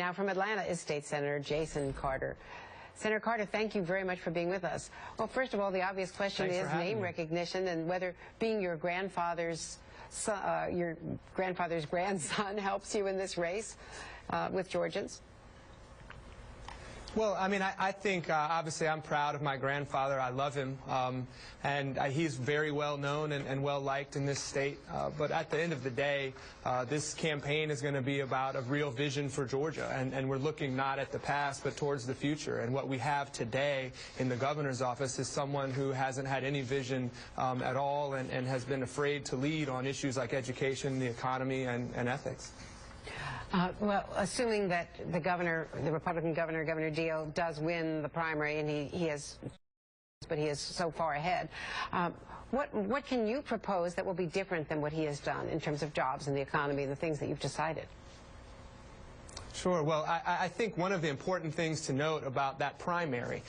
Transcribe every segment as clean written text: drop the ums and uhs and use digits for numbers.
Now from Atlanta is State Senator Jason Carter. Senator Carter, thank you very much for being with us. Well, first of all, the obvious question is name recognition and whether being your grandfather's grandson helps you in this race with Georgians. Well, I mean, I think, obviously, I'm proud of my grandfather. I love him, and he's very well known and well liked in this state. But at the end of the day, this campaign is going to be about a real vision for Georgia, and we're looking not at the past, but towards the future. And what we have today in the governor's office is someone who hasn't had any vision at all and has been afraid to lead on issues like education, the economy, and ethics. Well, assuming that the Republican governor, Governor Deal, does win the primary, and he is so far ahead, what can you propose that will be different than what he has done in terms of jobs and the economy and the things that you've decided? Sure. Well, I think one of the important things to note about that primary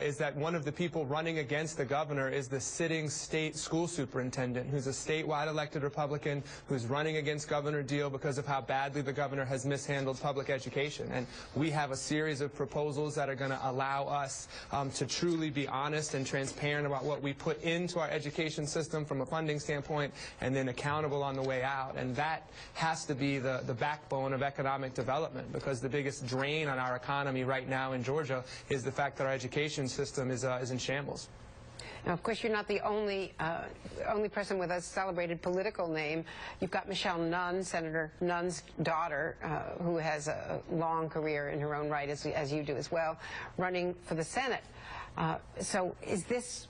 is that one of the people running against the governor is the sitting state school superintendent, who's a statewide elected Republican, who's running against Governor Deal because of how badly the governor has mishandled public education. And we have a series of proposals that are going to allow us to truly be honest and transparent about what we put into our education system from a funding standpoint, and then accountable on the way out. And that has to be the backbone of economic development, because the biggest drain on our economy right now in Georgia is the fact that our education system is in shambles. Now, of course, you're not the only person with a celebrated political name. You've got Michelle Nunn, Senator Nunn's daughter, who has a long career in her own right, as you do as well, running for the Senate. So is this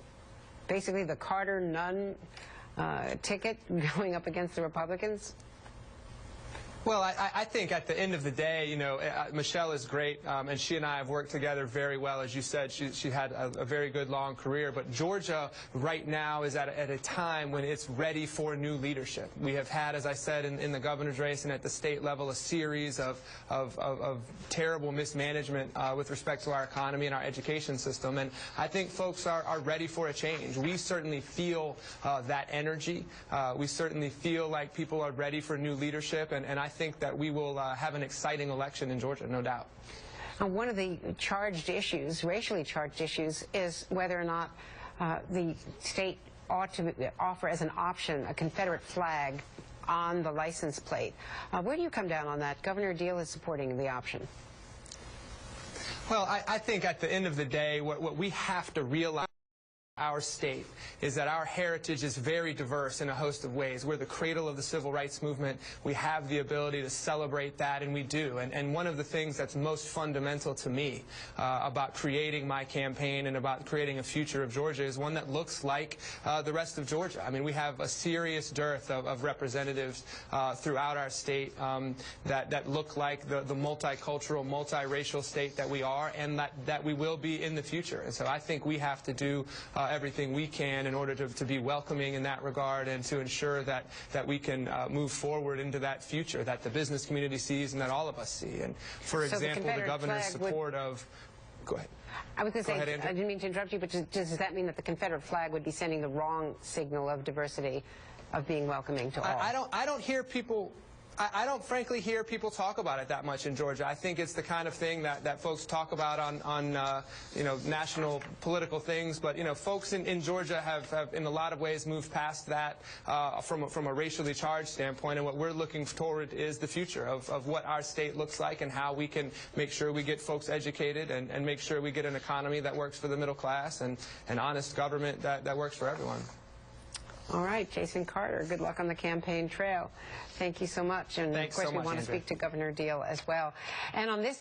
basically the Carter-Nunn ticket going up against the Republicans? Well, I think at the end of the day, you know, Michelle is great, and she and I have worked together very well. As you said, she had a very good long career. But Georgia right now is at a time when it's ready for new leadership. We have had, as I said, in the governor's race and at the state level, a series of terrible mismanagement with respect to our economy and our education system. And I think folks are ready for a change. We certainly feel that energy. We certainly feel like people are ready for new leadership, and I think that we will have an exciting election in Georgia, no doubt. One of the charged issues, racially charged issues, is whether or not the state ought to offer as an option a Confederate flag on the license plate. Where do you come down on that? Governor Deal is supporting the option. Well, I think at the end of the day, what we have to realize our state is that our heritage is very diverse in a host of ways. We're the cradle of the civil rights movement. We have the ability to celebrate that, and we do. And one of the things that's most fundamental to me about creating my campaign and about creating a future of Georgia is one that looks like the rest of Georgia. I mean, we have a serious dearth of representatives throughout our state that look like the multicultural, multiracial state that we are, and that we will be in the future. And so I think we have to do everything we can in order to be welcoming in that regard, and to ensure that we can move forward into that future that the business community sees and that all of us see. And for example, the governor's support of... Go ahead. I was going to say, I didn't mean to interrupt you, but does that mean that the Confederate flag would be sending the wrong signal of diversity, of being welcoming to all? I don't hear people... I don't frankly hear people talk about it that much in Georgia. I think it's the kind of thing that folks talk about on you know, national political things. But, you know, folks in Georgia have in a lot of ways moved past that from a racially charged standpoint. And what we're looking toward is the future of what our state looks like, and how we can make sure we get folks educated and make sure we get an economy that works for the middle class, and an honest government that works for everyone. All right, Jason Carter, good luck on the campaign trail. Thank you so much. And Thanks of course, so much, we want to Andrea. speak to Governor Deal as well. And on this